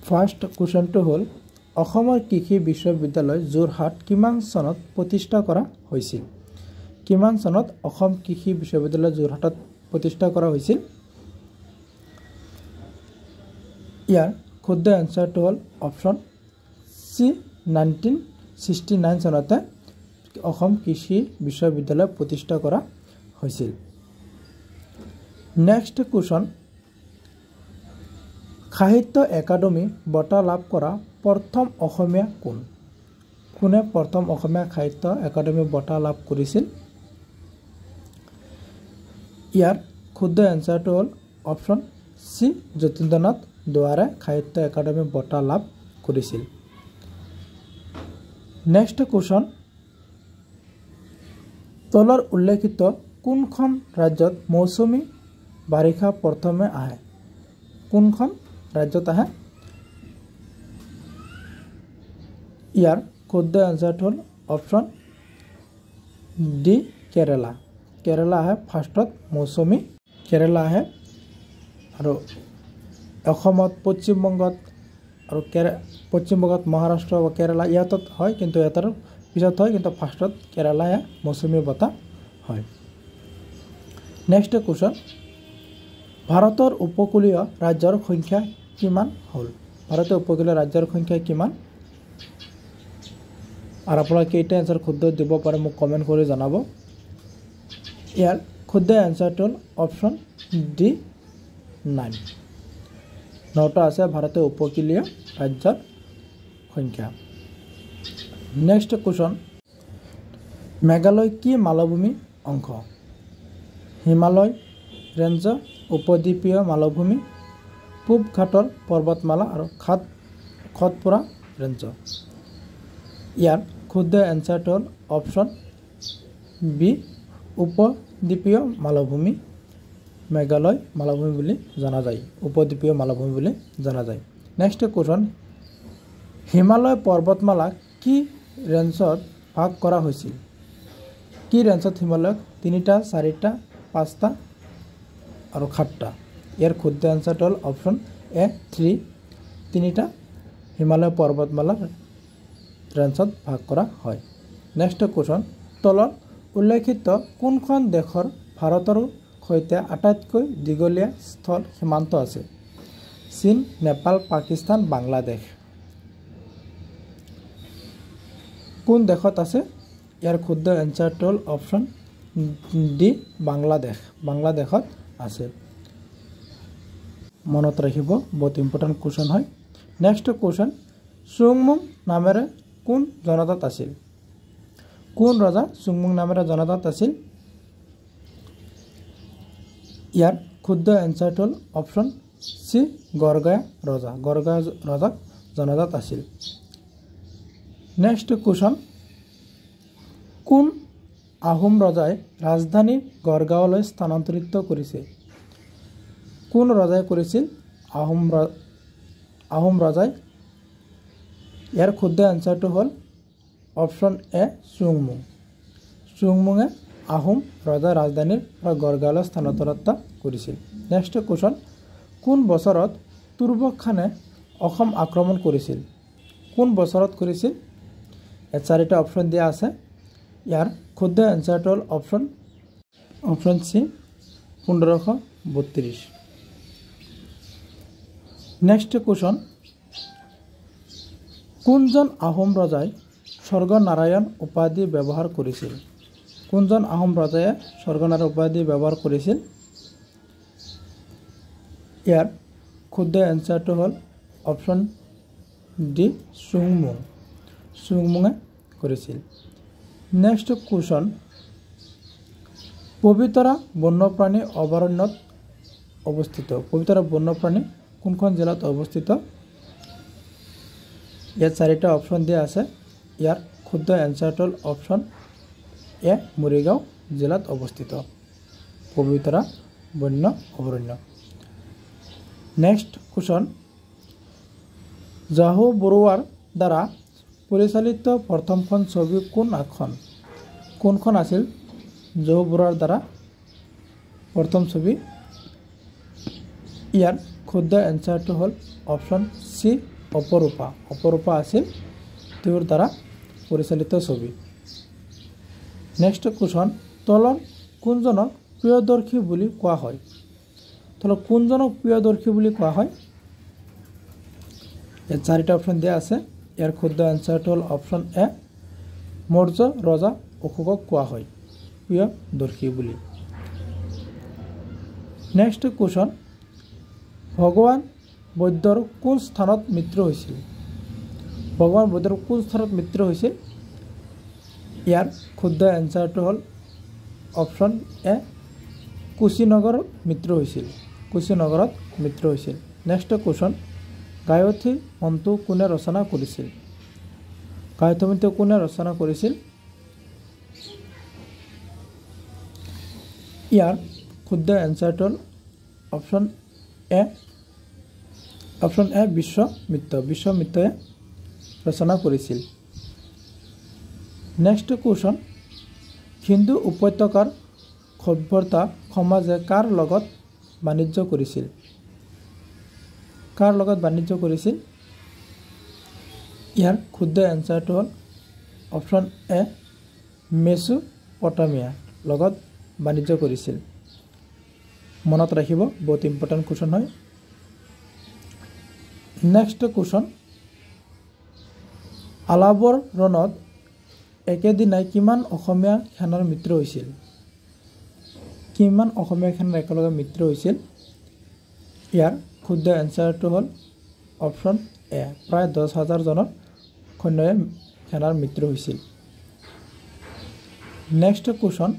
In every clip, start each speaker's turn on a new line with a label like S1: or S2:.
S1: First কুৱেশ্যনটো হ'ল অসমৰ কৃষি বিশ্ববিদ্যালয় যোৰহাট কিমান চনত প্ৰতিষ্ঠা কৰা হৈছিল কিমান চনত অসম কৃষি বিশ্ববিদ্যালয় যোৰহাটত প্ৰতিষ্ঠা কৰা হৈছিল ইয়াৰ শুদ্ধ এনসাৰটো হ'ল অপশ্যন সি 1969 চনতে অসম কৃষি বিশ্ববিদ্যালয় প্ৰতিষ্ঠা কৰা হৈছিল নেক্সট কুৱেশ্যন সাহিত্য একাডেমি বঁটা লাভ কৰা প্ৰথম অসমীয়া কোন কোনে প্ৰথম অসমীয়া সাহিত্য একাডেমি বঁটা লাভ কৰিছিল ইয়াৰ শুদ্ধ এনসাৰটো হ'ল অপশ্যন সি যতীন্দ্ৰনাথ দুৱাৰে সাহিত্য একাডেমি বঁটা লাভ কৰিছিল নেক্সট কুৱেশ্যন তলৰ উল্লেখিত কোনখন ৰাজ্যত মৌচুমী বাৰিষা প্ৰথমে আহে কোনখন ৰাজ্যত আহে ইয়াৰ শুদ্ধ এনসাৰটো হ'ল অপশ্যন ডি কেৰালা কেৰালা আহে ফাৰ্ষ্টত মৌচুমী কেৰালা আহে আৰু অসমত পশ্চিমবংগত আৰু পশ্চিমবংগত মহাৰাষ্ট্ৰ বা কেৰালা ইয়াতত হয় কিন্তু ইয়াতৰ পিছত হয় কিন্তু ফাৰ্ষ্টত কেৰালা আহে মৌচুমী বতাহ হয় নেক্সট কুৱেশ্যন ভাৰতৰ উপকূলীয় ৰাজ্যৰ সংখ্যা কিমান হ'ল ভাৰতৰ উপকূলীয় ৰাজ্যৰ সংখ্যা কিমান আৰু আপোনালোকে কেইটা এনসাৰ শুদ্ধ দিব পাৰে মোক কমেণ্ট কৰি জনাব ইয়াৰ শুদ্ধ এনসাৰটো হ'ল অপশ্যন ডি 9 নটা আছে ভাৰতৰ উপকূলীয় ৰাজ্যৰ সংখ্যা নেক্সট কুৱেশ্যন মেঘালয় কি মালভূমি অংশ হিমালয় ৰেঞ্জ উপদ্বীপীয় মালভূমি পূব ঘাটৰ পৰ্বতমালা আৰু খটপুৰা ৰেঞ্জ ইয়াৰ শুদ্ধ এনসাৰটো হ'ল অপশ্যন বি উপদ্বীপীয় মালভূমি মেঘালয় মালভূমি বুলি জনা যায় উপদ্বীপীয় মালভূমি বুলি জনা যায় নেক্সট কুৱেশ্যন হিমালয় পৰ্বতমালা কি ৰেঞ্জত ভাগ কৰা হৈছিল কি ৰেঞ্জত হিমালয়ক 3টা 4টা 5টা আৰু 7টা ইয়াৰ শুদ্ধ এনসাৰটো হ'ল অপশ্যন এ 3 3টা হিমালয় পৰ্বতমালাৰ ৰেঞ্জত ভাগ কৰা হয় নেক্সট কুৱেশ্যন তলত উল্লেখিত কোনখন দেশৰ ভাৰতৰ সৈতে আটাইতকৈ দীঘলীয়া স্থল সীমান্ত আছে চীন নেপাল পাকিস্তান বাংলাদেশ কোন দেশত আছে ইয়াৰ শুদ্ধ এনসাৰটো হ'ল অপশ্যন ডি বাংলাদেশত আছে মনত ৰাখিব বহুত ইম্পৰ্টেণ্ট কুৱেশ্যন হয় নেক্সট কুৱেশ্যন চুংমুং নামেৰে কোন জনজাত আছিল কোন ৰজা চুংমুং নামেৰে জনজাত আছিল ইয়াৰ শুদ্ধ এনসাৰটো হ'ল অপশ্যন সি গড়গাঁও ৰজাক জনজাত আছিল নেক্সট কুৱেশ্যন কোন আহোম ৰজাই ৰাজধানী গড়গাঁৱলৈ স্থানান্তৰিত কৰিছে কোন ৰজাই কৰিছিল আহোম ৰজাই ইয়াৰ শুদ্ধ এনসাৰটো হ'ল অপশ্যন এ চুংমুঙে আহোম ৰজাৰ ৰাজধানীৰ পৰা গড়গাঁৱলৈ স্থানান্তৰিত কৰিছিল নেক্সট কুৱেশ্যন কোন বছৰত তুৰ্বক খানে অসম আক্ৰমণ কৰিছিল কোন বছৰত কৰিছিল ইয়াত 4টা অপশ্যন দিয়া আছে ইয়াৰ শুদ্ধ এনসাৰটো হ'ল অপশ্যন সি 1532 নেক্সট কুৱেশ্যন কোনজন আহোম ৰজাই স্বৰ্গনাৰায়ণ উপাধি ব্যৱহাৰ কৰিছিল কোনজন আহোম ৰজাই স্বৰ্গনাৰায়ণ উপাধি ব্যৱহাৰ কৰিছিল ইয়াৰ শুদ্ধ এনসাৰটো হ'ল অপশ্যন ডি চুংমুঙে কৰিছিল নেক্সট কুৱেশ্যন পবিতৰা বন্যপ্ৰাণী অভয়াৰণ্যত অৱস্থিত পবিতৰা বন্যপ্ৰাণী কোনখন জিলাত অৱস্থিত ইয়াত 4টা অপশ্যন দিয়া আছে ইয়াৰ শুদ্ধ এনসাৰটো হ'ল অপশ্যন এ মৰিগাঁও জিলাত অৱস্থিত পবিতৰা বন্য অভয়াৰণ্য নেক্সট কুৱেশ্যন জাহু বৰুৱাৰ দ্বাৰা পৰিচালিত প্ৰথমখন ছবি কোনখন আছিল জাহু বৰুৱাৰ দ্বাৰা প্ৰথম ছবি ইয়াৰ শুদ্ধ এনসাৰটো হ'ল অপশ্যন সি অপৰূপা অপৰূপা আছিল তেওঁৰ দ্বাৰা পৰিচালিত ছবি নেক্সট কোৱেশ্চন তলত কোনজনক প্ৰিয়দৰ্শী বুলি কোৱা হয় তলত কোনজনক প্ৰিয়দৰ্শী বুলি কোৱা হয় ইয়াত চাৰিটা অপচন দিয়া আছে ইয়াৰ শুদ্ধ এনসাৰটো হ'ল অপচন এ মৌৰ্য ৰজা অশোকক কোৱা হয় প্ৰিয়দৰ্শী বুলি নেক্সট কোৱেশ্চন ভগৱান বৈদ্যৰ কোন স্থানত মৃত্যু হৈছিল ভগৱান বৈদ্যৰ কোন স্থানত মৃত্যু হৈছিল ইয়াৰ শুদ্ধ এনসাৰটো হ'ল অপচন এ কুশীনগৰত মৃত্যু হৈছিল কুশীনগৰত মৃত্যু হৈছিল নেক্সট কোৱেশ্চন গায়ত্ৰী মন্ত্ৰ কোনে ৰচনা কৰিছিল গায়ত্ৰী মন্ত্ৰ কোনে ৰচনা কৰিছিল ইয়াৰ শুদ্ধ এনসাৰটো হ'ল অপচন এ বিশ্বমিত্ৰই ৰচনা কৰিছিল নেক্সট কোৱেশ্চন হিন্দু উপত্যকাৰ সভ্যতা সমাজে কাৰ লগত বাণিজ্য কৰিছিল ইয়াৰ শুদ্ধ এনসাৰটো হ'ল অপচন এ মেছোপটামিয়া লগত বাণিজ্য কৰিছিল মনত ৰাখিব বহুত ইম্পৰ্টেণ্ট কোৱেশ্চন হয় নেক্সট কোৱেশ্চন আলাবৰ ৰণত একেদিনাই কিমান অসমীয়া সেনাৰ মৃত্যু হৈছিল কিমান অসমীয়া সেনাৰ একেলগে মৃত্যু হৈছিল ইয়াৰ শুদ্ধ এনসাৰটো হ'ল অপচন এ প্ৰায় 10,000 জনৰ সৈন্যৰে সেনাৰ মৃত্যু হৈছিল নেক্সট কোৱেশ্চন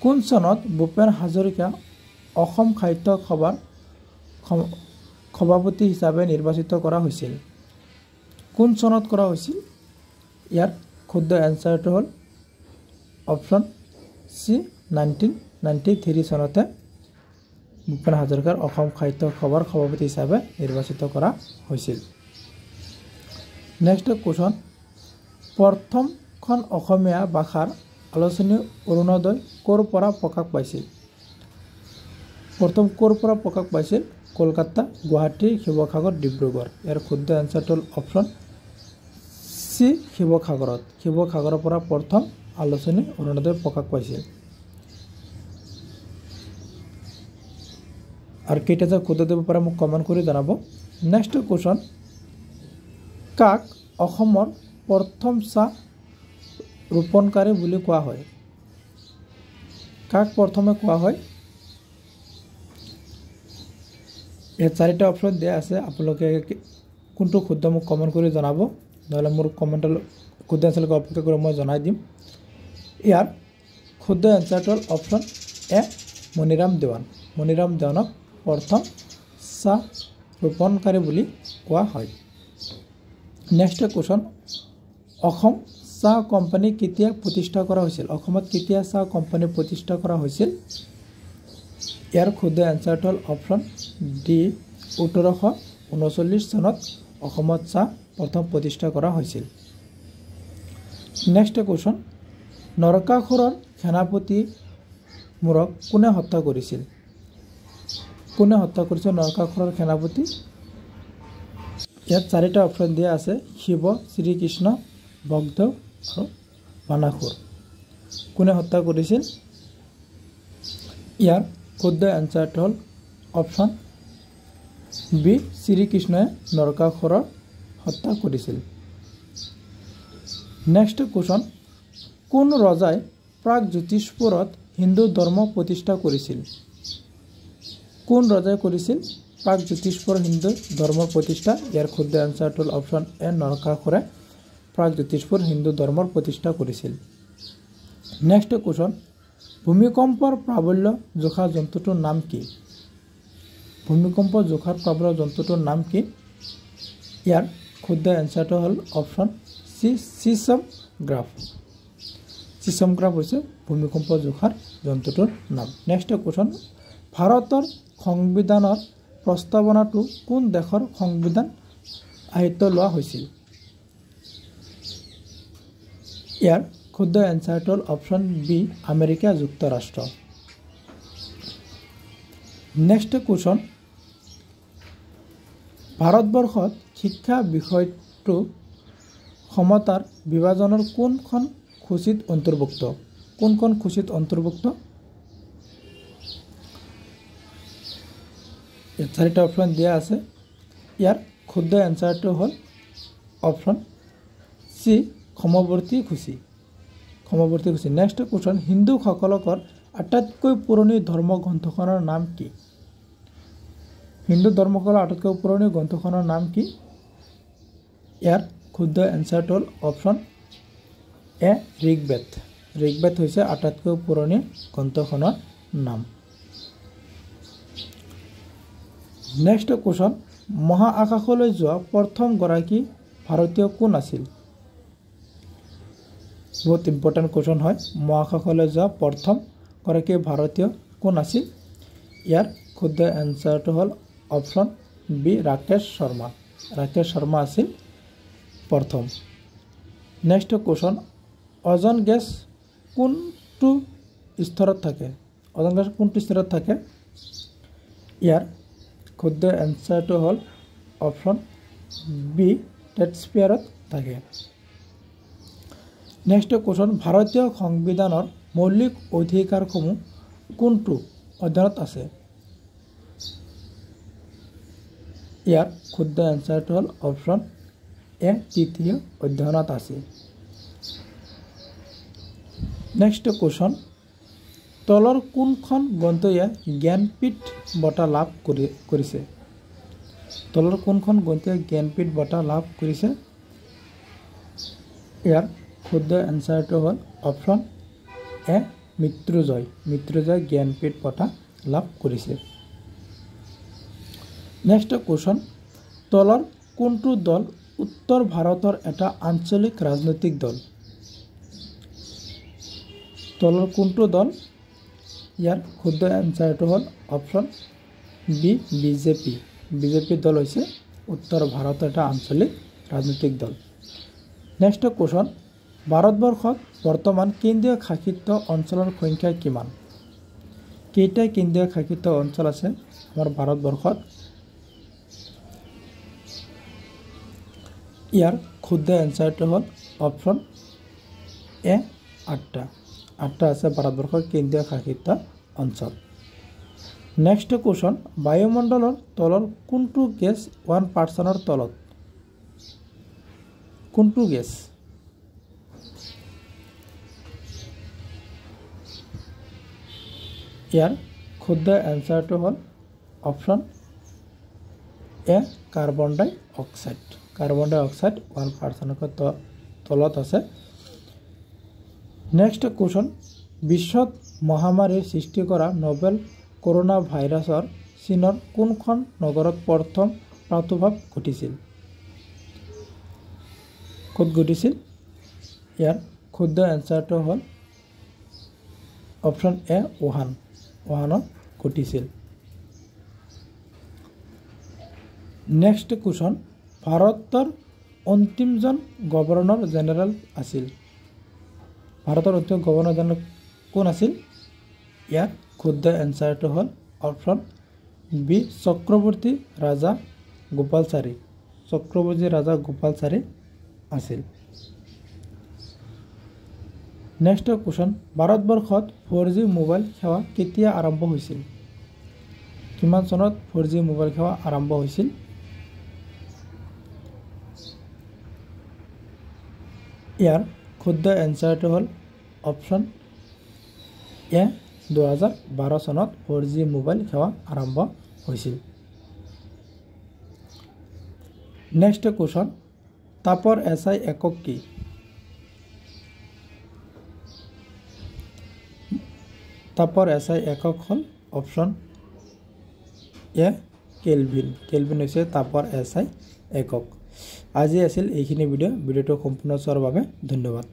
S1: কোন চনত ভূপেন হাজৰিকা অসম সাহিত্য সভাৰ সভাপতি হিচাপে নিৰ্বাচিত কৰা হৈছিল কোন চনত কৰা হৈছিল ইয়াৰ শুদ্ধ এনসাৰটো হ'ল অপচন সি 1993 চনতে ভূপেন হাজৰিকাৰ অসম সাহিত্য সভাৰ সভাপতি হিচাপে নিৰ্বাচিত কৰা হৈছিল নেক্সট কোৱেশ্চন প্ৰথমখন অসমীয়া ভাষাৰ আলোচনী অৰুণোদয় ক'ৰ পৰা প্ৰকাশ পাইছিল কলকাতা গুৱাহাটী শিৱসাগৰ ডিব্ৰুগড় ইয়াৰ শুদ্ধ এনসাৰটো হ'ল অপচন সি শিৱসাগৰৰ পৰা প্ৰথম আলোচনী অৰুণোদয় প্ৰকাশ পাইছিল আৰু কেইটা যে শুদ্ধ দিব পাৰে মোক কমেণ্ট কৰি জনাব নেক্সট কোৱেশ্চন কাক অসমৰ প্ৰথম চাহ ৰোপণকাৰী বুলি কোৱা হয় কাক প্ৰথমে কোৱা হয় এই চাৰিটা অপচন দিয়া আছে আপোনালোকে কোনটো শুদ্ধ মোক কমেণ্ট কৰি জনাব নহলে মোৰ কমেণ্টৰ শুদ্ধ এনসাৰলৈকে অপেক্ষা কৰি মই জনাই দিম ইয়াৰ শুদ্ধ এনসাৰটো হ'ল অপচন এ মণিৰাম দেৱানক প্ৰথম চাহ ৰোপণকাৰী বুলি কোৱা হয় নেক্সট কোৱেশ্চন অসম চাহ কোম্পানী কেতিয়া প্ৰতিষ্ঠা কৰা হৈছিল অসমত কেতিয়া চাহ কোম্পানী প্ৰতিষ্ঠা কৰা হৈছিল ইয়াৰ শুদ্ধ এনসাৰটো হ'ল অপচন ডি 1839 চনত অসমত চাহ প্ৰথম প্ৰতিষ্ঠা কৰা হৈছিল নেক্সট কোৱেশ্চন নৰকাসুৰৰ সেনাপতি মূৰক কোনে হত্যা কৰিছিল নৰকাসুৰৰ সেনাপতি ইয়াত চাৰিটা অপচন দিয়া আছে শিৱ শ্ৰীকৃষ্ণ বগ্ধ আৰু বানাসুৰ কোনে হত্যা কৰিছিল ইয়াৰ শুদ্ধ এনসাৰটো হ'ল অপচন বি শ্ৰীকৃষ্ণই নৰকাসুৰক হত্যা কৰিছিল নেক্সট কোৱেশ্চন কোন ৰজাই প্ৰাগজ্যোতিষপুৰত হিন্দু ধৰ্ম প্ৰতিষ্ঠা কৰিছিল প্ৰাগজ্যোতিষপুৰ হিন্দু ধৰ্মৰ প্ৰতিষ্ঠা ইয়াৰ শুদ্ধ এনসাৰটো হ'ল অপচন এ নৰকাসুৰে প্ৰাগজ্যোতিষপুৰ হিন্দু ধৰ্মৰ প্ৰতিষ্ঠা কৰিছিল নেক্সট কোৱেশ্চন ভূমিকম্পৰ প্ৰাবল্য জোখা যন্ত্ৰটোৰ নাম কি ইয়াৰ শুদ্ধ এনসাৰটো হ'ল অপচন সি চিছমগ্ৰাফ হৈছে ভূমিকম্প জোখাৰ যন্ত্ৰটোৰ নাম নেক্সট কোৱেশ্চন ভাৰতৰ সংবিধানৰ প্ৰস্তাৱনাটো কোন দেশৰ সংবিধান আয়ত্ত লোৱা হৈছিল ইয়াৰ শুদ্ধ এনসাৰটো হ'ল অপচন বি আমেৰিকা যুক্তৰাষ্ট্ৰ নেক্সট কোৱেশ্চন ভাৰতবৰ্ষত শিক্ষা বিষয়টো সমতাৰ বিভাজনৰ কোনখন সূচীত অন্তৰ্ভুক্ত? কোনখন সূচীত অন্তৰ্ভুক্ত? চাৰিটা অপশ্যন দিয়া আছে। ইয়াৰ শুদ্ধ এনসাৰটো হ'ল অপশ্যন সি সমৱৰ্তী সূচী। সমৱৰ্তী সূচী। নেক্সট কুৱেশ্যন, হিন্দুসকলৰ আটাইতকৈ পুৰণি ধৰ্মগ্ৰন্থখনৰ নাম কি? হিন্দু ধৰ্মসকলৰ আটাইতকৈ পুৰণি গ্ৰন্থখনৰ নাম কি? ইয়াৰ শুদ্ধ এনসাৰটো হ'ল অপশ্যন এ ঋগ্বেদ। ঋগ্বেদ হৈছে আটাইতকৈ পুৰণি গ্ৰন্থখনৰ নাম। নেক্সট কুৱেশ্যন, মহাকাশলৈ যোৱা প্ৰথম গৰাকী ভাৰতীয় কোন আছিল? বহুত ইম্পৰ্টেণ্ট কুৱেশ্যন হয়। মহাকাশলৈ যোৱা প্ৰথম গৰাকী ভাৰতীয় কোন আছিল? ইয়াৰ শুদ্ধ এনসাৰটো হ'ল অপশ্যন বি ৰাকেশ শৰ্মা। ৰাকেশ শৰ্মা আছিল প্ৰথম। নেক্সট কুৱেশ্যন, অজন গেছ কোনটো স্তৰত থাকে? অজন গেছ কোনটো স্তৰত থাকে? ইয়াৰ শুদ্ধ এনসাৰটো হ'ল অপশ্যন বি ট্ৰেটস্ফিয়াৰত থাকে। নেক্সট কুৱেশ্যন, ভাৰতীয় সংবিধানৰ মৌলিক অধিকাৰসমূহ কোনটো অধ্যয়নত আছে? ইয়াৰ শুদ্ধ এনসাৰটো হ'ল অপশ্যন এ তৃতীয় অধ্যয়নত আছে। নেক্সট কুৱেশ্যন, তলৰ কোনখন গ্ৰন্থয়ে জ্ঞানপীঠ বঁটা লাভ কৰিছে? তলৰ কোনখন গ্ৰন্থয়ে জ্ঞানপীঠ বঁটা লাভ কৰিছে? ইয়াৰ শুদ্ধ এনসাৰটো হ'ল অপশ্যন এ মৃত্যুঞ্জয়। মৃত্যুঞ্জয় জ্ঞানপীঠ বঁটা লাভ কৰিছে। নেক্সট কুৱেশ্যন, তলৰ কোনটো দল উত্তৰ ভাৰতৰ এটা আঞ্চলিক ৰাজনৈতিক দল? তলৰ কোনটো দল? ইয়াৰ শুদ্ধ এনসাৰটো হ'ল অপশ্যন বি বিজেপি। বিজেপি দল হৈছে উত্তৰ ভাৰতৰ এটা আঞ্চলিক ৰাজনৈতিক দল। নেক্সট কুৱেশ্যন, ভাৰতবৰ্ষত বৰ্তমান কেন্দ্ৰীয় শাসিত অঞ্চলৰ সংখ্যা কিমান? কেইটা কেন্দ্ৰীয় শাসিত অঞ্চল আছে আমাৰ ভাৰতবৰ্ষত? ইয়াৰ শুদ্ধ এনসাৰটো হ'ল অপশ্যন এ 8টা। 8টা আছে ভাৰতবৰ্ষৰ কেন্দ্ৰীয় শাসিত অঞ্চল। নেক্সট কুৱেশ্যন, বায়ুমণ্ডলৰ তলৰ কোনটো গেছ 1%ৰ তলত? কোনটো গেছ? ইয়াৰ শুদ্ধ এনসাৰটো হ'ল option A carbon dioxide. Carbon dioxide 1%ৰ তলত আছে। নেক্সট কুৱেশ্যন, বিশ্বত মহামাৰীৰ সৃষ্টি কৰা নভেল কৰোনা ভাইৰাছৰ চীনৰ কোনখন নগৰত প্ৰথম প্ৰাদুৰ্ভাৱ ঘটিছিল? ক'ত ঘটিছিল? ইয়াৰ শুদ্ধ এনসাৰটো হ'ল অপশ্যন এ উহান। উহানত ঘটিছিল। নেক্সট কুৱেশ্যন, ভাৰতৰ অন্তিমজন গভৰ্ণৰ জেনেৰেল আছিল? ভাৰতৰ অন্তিম গভৰ্ণৰ জেনেৰেল কোন আছিল? ইয়াৰ শুদ্ধ এনসাৰটো হ'ল অপশ্যন বি চক্ৰৱৰ্তী ৰাজা গোপালচাৰী। চক্ৰৱৰ্তী ৰাজা গোপালচাৰী আছিল। নেক্সট কুৱেশ্যন, ভাৰতবৰ্ষত 4G মোবাইল সেৱা কেতিয়া আৰম্ভ হৈছিল? কিমান চনত 4G মোবাইল সেৱা আৰম্ভ হৈছিল? ইয়াৰ শুদ্ধ এনসাৰটো হ'ল অপশ্যন এ 2012 চনত 4G মোবাইল সেৱা আৰম্ভ হৈছিল। নেক্সট কুৱেশ্যন, তাপৰ SI একক কি? তাপৰ SI একক হ'ল অপশ্যন এ কেলভিন। কেলভিন হৈছে তাপৰ SI একক। আজি আছিল এইখিনি ভিডিঅ'। ভিডিঅ'টো সম্পূৰ্ণ চোৱাৰ বাবে ধন্যবাদ।